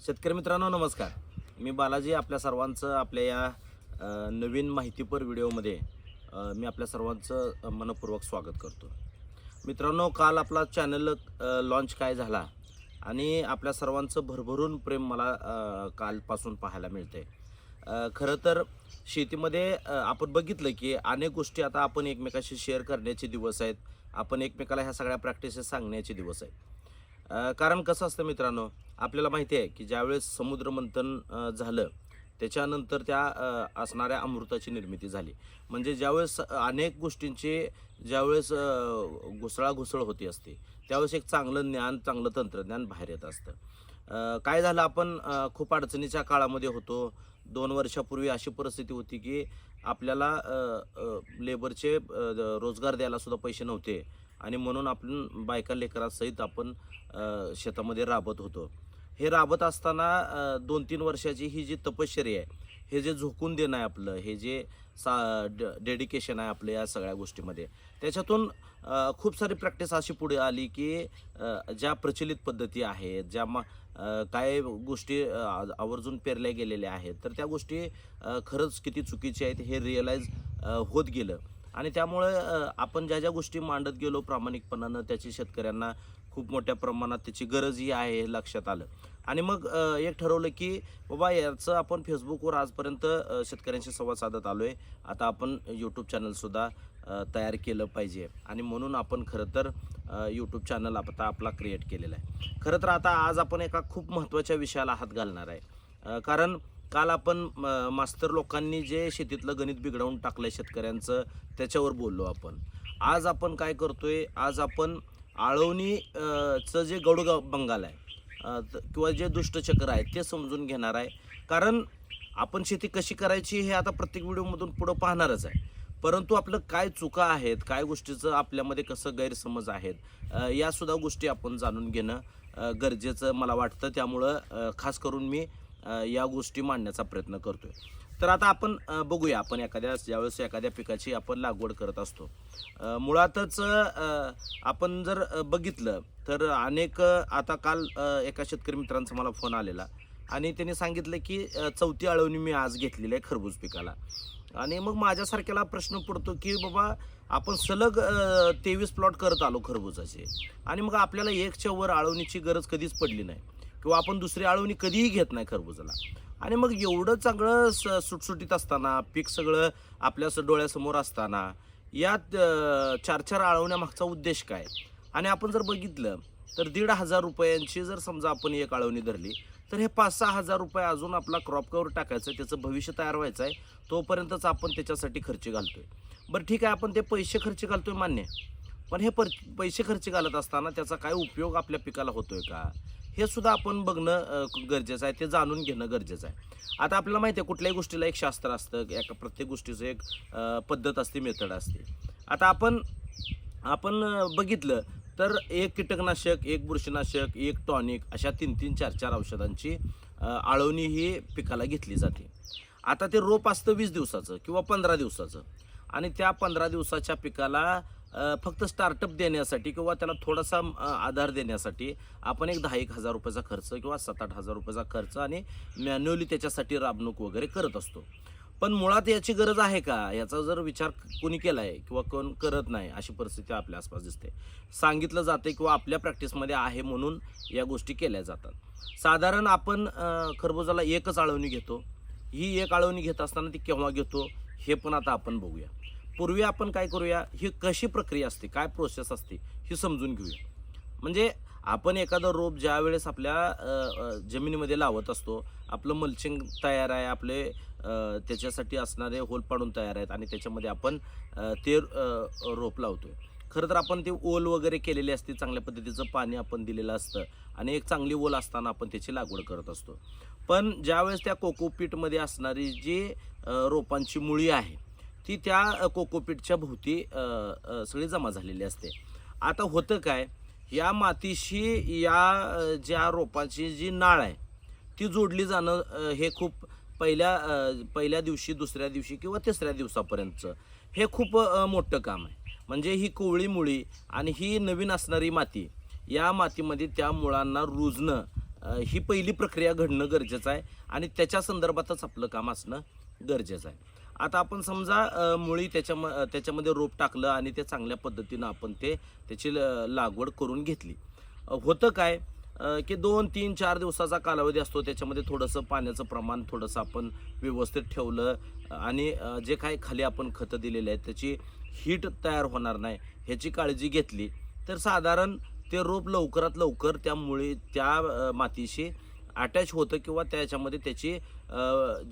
शेतकरी मित्रांनो नमस्कार. मी बालाजी आपल्या सर्वांचं आपल्या या नवीन माहितीपर व्हिडिओमध्ये मी आपल्या सर्वांचं मनपूर्वक स्वागत करतो. मित्रांनो, काल आपला चॅनल लॉन्च काय झाला आणि आपल्या सर्वांचं भरभरून प्रेम मला कालपासून पाहायला मिळते. खरं तर शेतीमध्ये आपण बघितलं की अनेक गोष्टी आता आपण एकमेकाशी शेअर करण्याचे दिवस आहेत. आपण एकमेकाला ह्या सगळ्या प्रॅक्टिसेस सांगण्याचे दिवस आहेत. कारण कसं असतं मित्रांनो, आपल्याला माहिती आहे की ज्यावेळेस समुद्रमंथन झालं त्याच्यानंतर त्या असणाऱ्या अमृताची निर्मिती झाली. म्हणजे ज्यावेळेस अनेक गोष्टींची ज्यावेळेस घुसळाघुसळ होती असते त्यावेळेस एक चांगलं ज्ञान, चांगलं तंत्रज्ञान बाहेर येत असतं. काय झालं, आपण खूप अडचणीच्या काळामध्ये होतो. 2 वर्षापूर्वी अशी परिस्थिती होती की आपल्याला लेबरचे रोजगार द्यायला सुद्धा पैसे नव्हते आणि म्हणून आपण बायका लेकरासहित आपण शेतामध्ये राबत होतो. हे राबत असताना 2-3 वर्षाची ही जी तपश्चर्या आहे, हे जे झोकून देणं आहे आपलं, हे जे डेडिकेशन आहे आपलं या सगळ्या गोष्टीमध्ये, त्याच्यातून खूप सारी प्रॅक्टिस अशी पुढे आली की ज्या प्रचलित पद्धती आहेत, काय गोष्टी आवर्जून पेरल्या गेलेल्या आहेत, तर त्या गोष्टी खरंच किती चुकीच्या आहेत हे रिअलाईज होत गेलं. आणि त्यामुळं आपण ज्या ज्या गोष्टी मांडत गेलो प्रामाणिकपणानं, त्याची शेतकऱ्यांना खूप मोठ्या प्रमाणात त्याची गरजही आहे हे लक्षात आलं. आणि मग एक ठरवलं की बाबा याचं आपण फेसबुकवर आजपर्यंत शेतकऱ्यांशी संवाद साधत आलो आहे, आता आपण यूट्यूब चॅनलसुद्धा तयार केलं पाहिजे. आणि म्हणून आपण खरं तर यूट्यूब चॅनल आता आपला क्रिएट केलेला आहे. खरं तर आता आज आपण एका खूप महत्त्वाच्या विषयाला हात घालणार आहे. कारण काल आपण मास्तर लोकांनी जे शेतीतलं गणित बिघडवून टाकलं आहे शेतकऱ्यांचं, त्याच्यावर बोललो आपण. आज आपण काय करतोय, आज आपण आळवणी चं जे गौडगा बंगाल आहे किंवा जे दुष्टचक्र आहे ते समजून घेणार आहे. कारण आपण शेती कशी करायची हे आता प्रत्येक व्हिडिओमधून पुढं पाहणारच आहे. परंतु आपलं काय चुका आहेत, काय गोष्टीचं आपल्यामध्ये कसं गैरसमज आहेत, यासुद्धा गोष्टी आपण जाणून घेणं गरजेचं मला वाटतं. त्यामुळं खास करून मी या गोष्टी मांडण्याचा प्रयत्न करतोय. तर आता आपण बघूया, आपण ज्यावेळेस एखाद्या पिकाची आपण लागवड करत असतो, मुळातच आपण जर बघितलं तर अनेक आता काल एका शेतकरी मित्रांचा मला फोन आलेला आणि त्यांनी सांगितलं की 4थी आळवणी मी आज घेतलेली आहे खरबूज पिकाला. आणि मग माझ्यासारख्याला प्रश्न पडतो की बाबा, आपण सलग 23 प्लॉट करत आलो खरबुजाचे आणि मग आपल्याला एकच्या वर आळवणीची गरज कधीच पडली नाही किंवा आपण दुसरी आळवणी कधीही घेत नाही खरबुजाला. आणि मग एवढं चांगलं सुटसुटीत असताना, पीक सगळं आपल्या डोळ्यासमोर असताना, यात 4-4 आळवण्यामागचा उद्देश काय? आणि आपण जर बघितलं तर 1,500 रुपयांची जर समजा आपण एक आळवणी धरली तर हे 5-6 हजार रुपये अजून आपला क्रॉप कव्हर टाकायचं, त्याचं भविष्य तयार व्हायचं आहे, तोपर्यंतच आपण त्याच्यासाठी खर्च घालतोय. बरं ठीक आहे, आपण ते पैसे खर्च घालतोय मान्य, पण हे पैसे खर्च घालत असताना त्याचा काय उपयोग आपल्या पिकाला होतोय का, हे सुद्धा आपण बघणं गरजेचं आहे, ते जाणून घेणं गरजेचं आहे. आता आपल्याला माहिती आहे कुठल्याही गोष्टीला एक शास्त्र असतं, एका प्रत्येक गोष्टीचं एक पद्धत असते, मेथड असते. आता आपण आपण बघितलं तर एक कीटकनाशक, एक बुरशीनाशक, एक टॉनिक अशा 3-3, 4-4 औषधांची आळवणी ही पिकाला घेतली जाते. आता ते रोप असतं 20 दिवसाचं किंवा 15 दिवसाचं आणि त्या 15 दिवसाच्या पिकाला फक्त स्टार्टअप देण्यासाठी किंवा त्याला थोडासा आधार देण्यासाठी आपण एक 10-1 हजार रुपयाचा खर्च किंवा 7-8 हजार रुपयाचा खर्च आणि मॅन्युअली त्याच्यासाठी राबणूक वगैरे करत असतो. पण मुळात याची गरज आहे का, याचा जर विचार कोणी केला आहे किंवा कोण करत नाही, अशी परिस्थिती आपल्या आसपास दिसते. सांगितलं जाते किंवा आपल्या प्रॅक्टिसमध्ये आहे म्हणून या गोष्टी केल्या जातात. साधारण आपण खरबुजाला एकच आळवणी घेतो. ही एक आळवणी घेत असताना ती केव्हा घेतो हे पण आता आपण बघूया. पूर्वी आपण काय करूया, ही कशी प्रक्रिया असते, काय प्रोसेस असते ही समजून घेऊया. म्हणजे आपण एखादं रोप ज्या वेळेस आपल्या जमिनीमध्ये लावत असतो, आपलं मल्चिंग तयार आहे, आपले त्याच्यासाठी असणारे होल पाडून तयार आहेत आणि त्याच्यामध्ये आपण ते रोप लावतोय. खरं तर आपण ते ओल वगैरे केलेली असते, चांगल्या पद्धतीचं पाणी आपण दिलेलं असतं आणि एक चांगली ओल असताना आपण त्याची लागवड करत असतो. पण ज्यावेळेस त्या कोकोपीटमध्ये असणारी जी रोपांची मुळी आहे ती त्या कोकोपीटच्या भोवती सगळी जमा झालेली असते. आता होतं काय, या मातीशी या ज्या रोपाची जी नाळ आहे ती जोडली जाणं हे खूप पहिल्या दिवशी, दुसऱ्या दिवशी किंवा तिसऱ्या दिवसापर्यंतचं हे खूप मोठं काम आहे. म्हणजे ही कोवळी मुळी आणि ही नवीन असणारी माती, या मातीमध्ये त्या मुळांना रुजणं ही पहिली प्रक्रिया घडणं गरजेचं आहे आणि त्याच्या संदर्भातच आपलं काम असणं गरजेचं आहे. आता आपण समजा मुळी त्याच्यामध्ये रोप टाकलं आणि ते चांगल्या पद्धतीनं आपण त्याची लागवड करून घेतली. होतं काय की 2, 3, 4 दिवसाचा कालावधी असतो. त्याच्यामध्ये थोडंसं पाण्याचं प्रमाण थोडंसं आपण व्यवस्थित ठेवलं आणि जे काही खाली आपण खतं दिलेले आहेत त्याची हीट तयार होणार नाही ह्याची काळजी घेतली तर साधारण ते रोप लवकरात लवकर त्या मातीशी अटॅच होतं किंवा त्याच्यामध्ये त्याची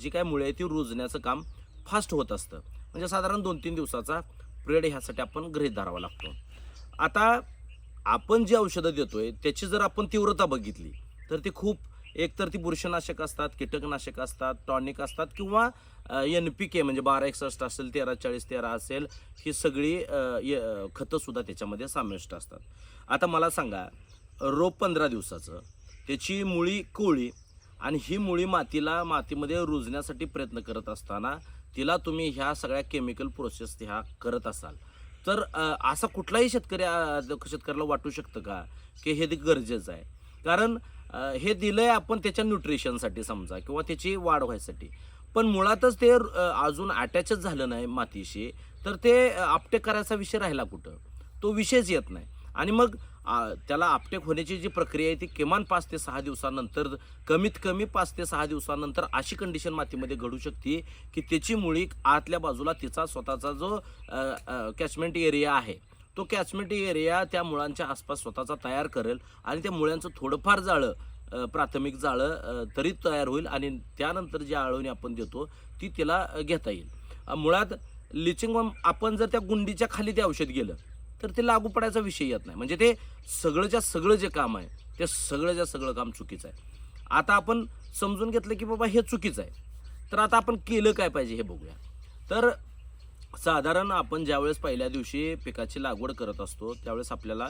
जी काय मुळे आहे ती रुजण्याचं काम फास्ट होत असतं. म्हणजे साधारण 2-3 दिवसाचा पिरियड ह्यासाठी आपण गृहीत धरावा लागतो. आता आपण जी औषधं देतोय त्याची जर आपण तीव्रता बघितली तर ती खूप एकतर ती बुरशीनाशक असतात, कीटकनाशक असतात, टॉनिक असतात किंवा NPK म्हणजे 1261 असेल, 1340-13 असेल, ही सगळी खतंसुद्धा त्याच्यामध्ये समाविष्ट असतात. आता मला सांगा, रोप 15 दिवसाचं, त्याची मुळी कोवळी आणि ही मुळी मातीमध्ये रुजण्यासाठी प्रयत्न करत असताना तिला तुम्ही ह्या सगळ्या केमिकल प्रोसेस ह्या करत असाल तर असा कुठलाही शेतकऱ्याला वाटू शकतं का की हे गरजेचं आहे? कारण हे दिलंय आपण त्याच्या न्यूट्रिशनसाठी समजा किंवा त्याची वाढ व्हायसाठी, पण मुळातच ते अजून अटॅचच झालं नाही मातीशी तर ते आपटेक करायचा विषय राहिला कुठं? तो विषयच येत नाही आणि मग त्याला आपटेक होण्याची जी प्रक्रिया आहे ती किमान 5 ते 6 दिवसानंतर, कमीत कमी 5 ते 6 दिवसानंतर अशी कंडिशन मातीमध्ये घडू शकते की त्याची मुळी आतल्या बाजूला तिचा स्वतःचा जो कॅचमेंट एरिया आहे तो कॅचमेंट एरिया त्या मुळांच्या आसपास स्वतःचा तयार करेल आणि त्या मुळ्यांचं थोडंफार जाळं, प्राथमिक जाळं तरी तयार होईल आणि त्यानंतर जी आळवणी आपण देतो ती त्याला घेता येईल. मुळात लिचिंग आपण जर त्या गुंडीच्या खाली ते औषध गेलं तर ते लागू पडायचा विषय येत नाही. म्हणजे ते सगळंच्या सगळं जे काम आहे ते सगळंच्या सगळं काम चुकीचं आहे. आता आपण समजून घेतलं की बाबा हे चुकीचं आहे, तर आता आपण केलं काय पाहिजे हे बघूया. तर साधारण आपण ज्यावेळेस पहिल्या दिवशी पिकाची लागवड करत असतो त्यावेळेस आपल्याला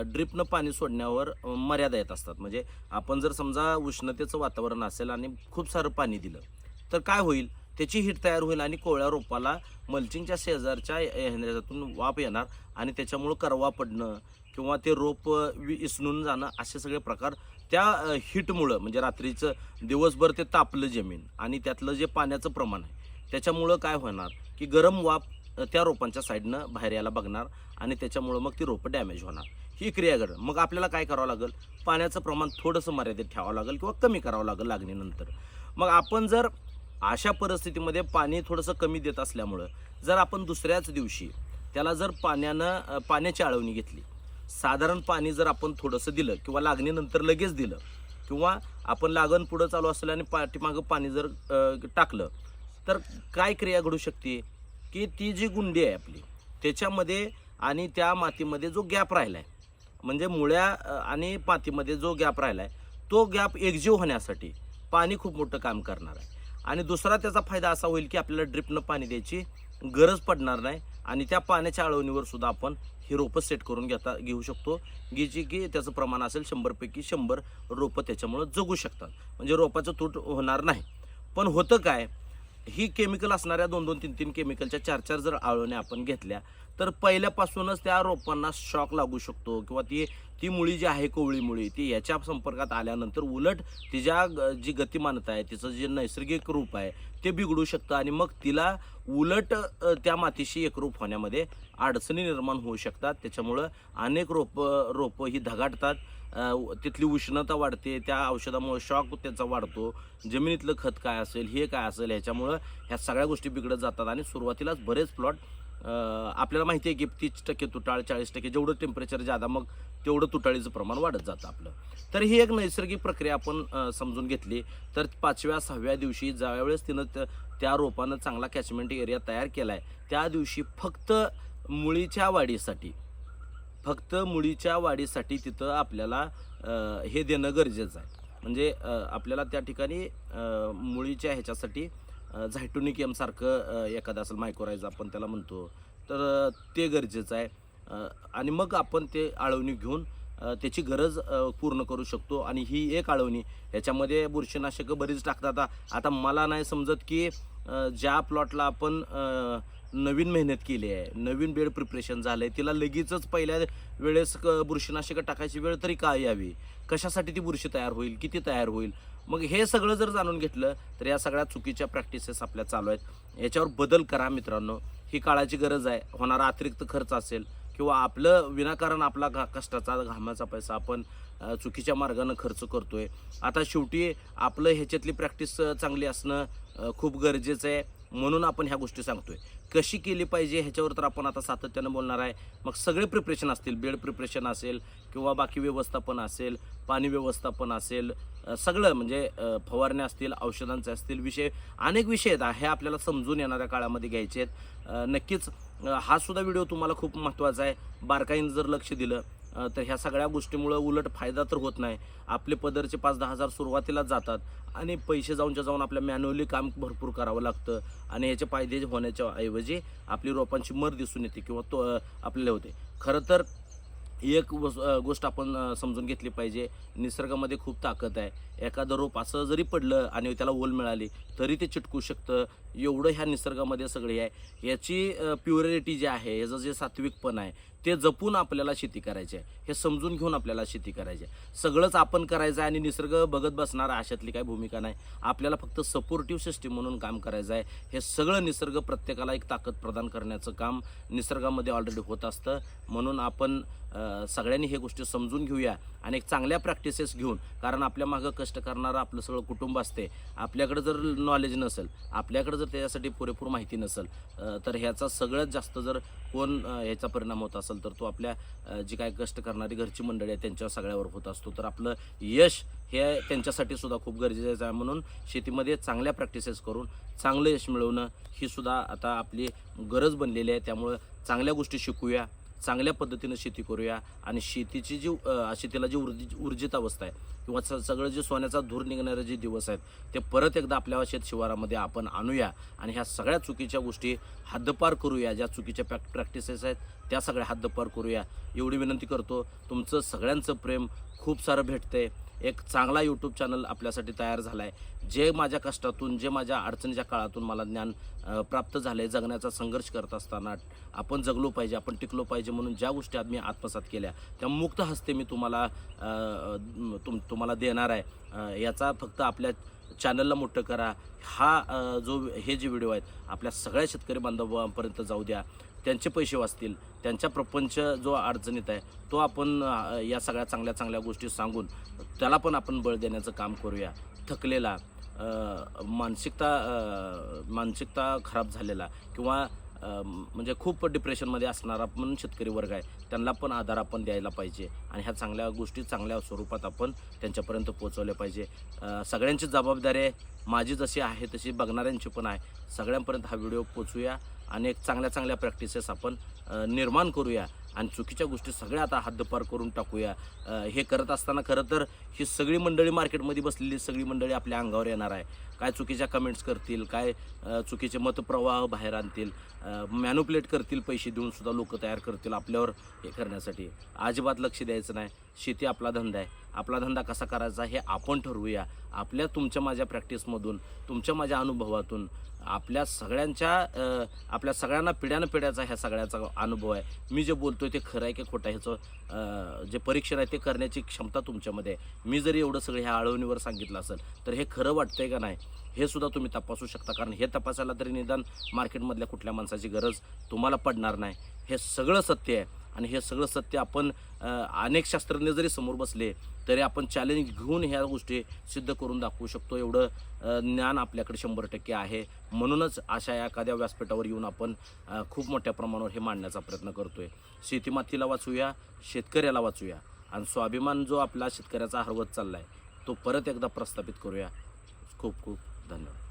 ड्रिपनं पाणी सोडण्यावर मर्यादा येत असतात. म्हणजे आपण जर समजा उष्णतेचं वातावरण असेल आणि खूप सारं पाणी दिलं तर काय होईल, त्याची हीट तयार होईल आणि कोवळ्या रोपाला मल्चिंगच्या शेजारच्या ह्याच्यातून वाफ येणार आणि त्याच्यामुळं करवा पडणं किंवा ते रोप इसणून जाणं असे सगळे प्रकार त्या हीटमुळं, म्हणजे रात्रीचं दिवसभर ते तापलं जमीन आणि त्यातलं जे पाण्याचं प्रमाण आहे त्याच्यामुळं काय होणार की गरम वाफ त्या रोपांच्या साईडनं बाहेर यायला बघणार आणि त्याच्यामुळं मग ती रोपं डॅमेज होणार. ही क्रिया घडेल. मग आपल्याला काय करावं लागेल, पाण्याचं प्रमाण थोडंसं मर्यादित ठेवावं लागेल किंवा कमी करावं लागेल लागणीनंतर. मग आपण जर अशा परिस्थितीमध्ये पाणी थोडंसं कमी देत असल्यामुळं जर आपण दुसऱ्याच दिवशी त्याला जर पाण्याची आळवणी घेतली, साधारण पाणी जर आपण थोडंसं दिलं किंवा लागणीनंतर लगेच दिलं किंवा आपण लागण पुढं चालू असलं आणि पाठीमागं पाणी जर टाकलं तर काय क्रिया घडू शकते की ती जी गुंडी आहे आपली त्याच्यामध्ये आणि त्या मातीमध्ये जो गॅप राहिला आहे, म्हणजे मुळ्या आणि मातीमध्ये जो गॅप राहिला आहे तो गॅप एकजीव होण्यासाठी पाणी खूप मोठं काम करणार आहे. आणि दुसरा त्याचा फायदा असा होईल की आपल्याला ड्रिपनं पाणी द्यायची गरज पडणार नाही आणि त्या पाण्याच्या आळवणीवर सुद्धा आपण ही रोपं सेट करून घेऊ शकतो, की त्याचं प्रमाण असेल 100पैकी 100 रोपं त्याच्यामुळं जगू शकतात. म्हणजे रोपाचं तूट होणार नाही. पण होतं काय, ही केमिकल असणाऱ्या 2-2, 3-3 केमिकलच्या 4-4 जर आळवण्या आपण घेतल्या तर पहिल्यापासूनच त्या रोपांना शॉक लागू शकतो किंवा ती मुळी जी आहे, कोवळी मुळी, ती याच्या संपर्कात आल्यानंतर उलट तिच्या जी गतिमानता आहे, तिचं जे नैसर्गिक रूप आहे ते बिघडू शकतं आणि मग तिला उलट त्या मातीशी एकरूप होण्यामध्ये अडचणी निर्माण होऊ शकतात. त्याच्यामुळं अनेक रोपं ही धगाडतात, तिथली उष्णता वाढते, त्या औषधामुळे शॉक त्याचा वाढतो, जमिनीतलं खत काय असेल, हे काय असेल, ह्याच्यामुळं ह्या सगळ्या गोष्टी बिघडत जातात आणि सुरुवातीलाच बरेच प्लॉट आपल्याला माहिती आहे की 30% तुटाळ, 40% जेवढं टेम्परेचर जादा मग तेवढं तुटाळीचं प्रमाण वाढत जातं आपलं. तर ही एक नैसर्गिक प्रक्रिया आपण समजून घेतली तर 5व्या 6व्या दिवशी ज्यावेळेस तिनं त्या रोपानं चांगला कॅचमेंट एरिया तयार केला आहे त्या दिवशी फक्त मुळीच्या वाढीसाठी तिथं आपल्याला हे देणं गरजेचं आहे. म्हणजे आपल्याला त्या ठिकाणी मुळीच्या ह्याच्यासाठी झायटोनिक सारखं एखादं असेल, मायक्रोरायझा आपण त्याला म्हणतो, तर ते गरजेचं आहे. आणि मग आपण ते आळवणी घेऊन त्याची गरज पूर्ण करू शकतो. आणि ही एक आळवणी, याच्यामध्ये बुरशीनाशकं बरीच टाकतात. आता मला नाही समजत की ज्या प्लॉटला आपण नवीन मेहनत केली आहे, नवीन बेड प्रिपरेशन झालं आहे, तिला लगेचच पहिल्या वेळेस बुरशीनाशकं टाकायची वेळ तरी का यावी, कशासाठी ती बुरशी तयार होईल, किती तयार होईल. मग हे सगळं जर जाणून घेतलं तर या सगळ्या चुकीच्या प्रॅक्टिसेस आपल्या चालू आहेत. याच्यावर बदल करा मित्रांनो. ही काळाची गरज आहे. होणारा अतिरिक्त खर्च असेल किंवा आपलं विनाकारण आपला कष्टाचा घामाचा पैसा आपण चुकीच्या मार्गानं खर्च करतोय. आता शेवटी आपलं ह्याच्यातली प्रॅक्टिस चांगली असणं खूप गरजेचं आहे. म्हणून आपण ह्या गोष्टी सांगतोय. कशी केली पाहिजे ह्याच्यावर तर आपण आता सातत्यानं बोलणार आहे. मग सगळे प्रिपरेशन असतील, बेड प्रिपरेशन असेल किंवा बाकी व्यवस्थापन असेल, पाणी व्यवस्थापन असेल, सगळं म्हणजे फवारण्या असतील, औषधांचे असतील, अनेक विषय आहेत. हे आपल्याला समजून येणाऱ्या काळामध्ये घ्यायचे आहेत. नक्कीच हा सुद्धा व्हिडिओ तुम्हाला खूप महत्त्वाचा आहे. बारकाईनं जर लक्ष दिलं तर ह्या सगळ्या गोष्टीमुळं उलट फायदा तर होत नाही. आपले पदरचे 5-10 हजार सुरुवातीलाच जातात आणि पैसे जाऊन आपल्या मॅन्युअली काम भरपूर करावं लागतं आणि ह्याचे फायदे होण्याच्या ऐवजी आपली रोपांची मर दिसून येते किंवा तो आपल्याला होते. खरं तर एक गोष्ट आपण समजून घेतली पाहिजे. निसर्गामध्ये खूप ताकद आहे. एखादं रोप असं जरी पडलं आणि त्याला ओल मिळाली तरी ते चिटकू शकतं. एवढं ह्या निसर्गामध्ये सगळे आहे. याची प्युरिटी जी आहे, याचं जे सात्विकपण आहे ते जपून आपल्याला शेती करायची आहे. हे समजून घेऊन आपल्याला शेती करायची आहे. सगळंच आपण करायचं आहे आणि निसर्ग बघत बसणार अशातली काही भूमिका नाही. आपल्याला फक्त सपोर्टिव्ह सिस्टीम म्हणून काम करायचं आहे. हे सगळं निसर्ग प्रत्येकाला एक ताकद प्रदान करण्याचं काम निसर्गामध्ये ऑलरेडी होत असतं. म्हणून आपण सगळ्यांनी हे गोष्टी समजून घेऊया आणि एक चांगल्या प्रॅक्टिसेस घेऊन, कारण आपल्या मागं कष्ट करणारं आपलं सगळं कुटुंब असते. आपल्याकडे जर नॉलेज नसेल, आपल्याकडे जर त्याच्यासाठी पुरेपूर माहिती नसेल तर ह्याचा सगळ्यात जास्त जर कोण ह्याचा परिणाम होत असेल तर तो आपल्या जी काय कष्ट करणारी घरची मंडळी आहे त्यांच्या सगळ्यावर होत असतो. तर आपलं यश हे त्यांच्यासाठी सुद्धा खूप गरजेचं आहे. म्हणून शेतीमध्ये चांगल्या प्रॅक्टिसेस करून चांगलं यश मिळवणं ही सुद्धा आता आपली गरज बनलेली आहे. त्यामुळं चांगल्या गोष्टी शिकूया, चांगल्या पद्धतीनं शेती करूया आणि शेतीची जी शेतीला जी ऊर्जित अवस्था आहे किंवा सगळं जे सोन्याचा धूर निघणारे जे दिवस आहेत ते परत एकदा आपल्या शेत शिवारामध्ये आपण आणूया आणि ह्या सगळ्या चुकीच्या गोष्टी हद्दपार करूया. ज्या चुकीच्या प्रॅक्टिसेस आहेत त्या सगळ्या हद्दपार करूया एवढी विनंती करतो. तुमचं सगळ्यांचं प्रेम खूप सारं भेटतंय. एक चांगला यूट्यूब चॅनल आपल्यासाठी तयार झाला आहे. जे माझ्या कष्टातून, जे माझ्या अडचणीच्या काळातून मला ज्ञान प्राप्त झालं आहे, जगण्याचा संघर्ष करत असताना आपण जगलो पाहिजे, आपण टिकलो पाहिजे म्हणून ज्या गोष्टी मी आत्मसात केल्या त्या मुक्त हस्ते मी तुम्हाला देणार आहे. याचा फक्त आपल्या चॅनलला मोठं करा. हे जे व्हिडिओ आहेत आपल्या सगळ्या शेतकरी बांधवांपर्यंत जाऊ द्या. त्यांचे पैसे वाचतील, त्यांचा प्रपंच जो अडचणीत आहे तो आपण या सगळ्या चांगल्या गोष्टी सांगून त्याला पण आपण बळ देण्याचं काम करूया. थकलेला, मानसिकता खराब झालेला किंवा म्हणजे खूप डिप्रेशनमध्ये असणारा पण शेतकरी वर्ग आहे, त्यांना पण आधार आपण द्यायला पाहिजे आणि ह्या चांगल्या गोष्टी चांगल्या स्वरूपात आपण त्यांच्यापर्यंत पोहोचवल्या पाहिजे. सगळ्यांची जबाबदारी आहे. माझी जशी आहे तशी बघणाऱ्यांची पण आहे. सगळ्यांपर्यंत हा व्हिडिओ पोचवूया आणि एक चांगल्या प्रॅक्टिसेस आपण निर्माण करूया आणि चुकीच्या गोष्टी सगळ्या आता हद्दपार करून टाकूया. हे करत असताना खरं तर ही सगळी मंडळी मार्केटमध्ये बसलेली सगळी मंडळी आपल्या अंगावर येणार आहे. काय चुकीच्या कमेंट्स करतील, काय चुकीचे मतप्रवाह बाहेर आणतील, मॅन्युप्युलेट करतील, पैसे देऊन सुद्धा लोक तयार करतील आपल्यावर हे करण्यासाठी. अजिबात लक्ष द्यायचं नाही. शेती आपला धंदा आहे. आपला धंदा कसा करायचा हे आपण ठरवूया. तुमच्या माझ्या प्रॅक्टिसमधून, तुमच्या माझ्या अनुभवातून आपल्या सगळ्यांना पिढ्याचा ह्या सगळ्याचा अनुभव आहे. मी जे बोलतोय ते खरं आहे की खोटं आहे ह्याचं जे परीक्षण आहे ते करण्याची क्षमता तुमच्यामध्ये आहे. मी जरी एवढं सगळं ह्या आळवणीवर सांगितलं असेल तर हे खरं वाटतंय का नाही हे सुद्धा तुम्ही तपासू शकता. कारण हे तपासायला तरी निदान मार्केटमधल्या कुठल्या माणसाची गरज तुम्हाला पडणार नाही. हे सगळं सत्य आहे आणि हे सगळं सत्य आपण अनेक शास्त्रज्ञ जरी समोर बसले तरी आपण चॅलेंज घेऊन ह्या गोष्टी सिद्ध करून दाखवू शकतो. एवढं ज्ञान आपल्याकडे 100% आहे. म्हणूनच अशा एखाद्या व्यासपीठावर येऊन आपण खूप मोठ्या प्रमाणावर हे मांडण्याचा प्रयत्न करतोय. शेतीमातीला वाचूया, शेतकऱ्याला वाचूया आणि स्वाभिमान जो आपला शेतकऱ्याचा हरवत चालला आहे तो परत एकदा प्रस्थापित करूया. खूप खूप धन्यवाद.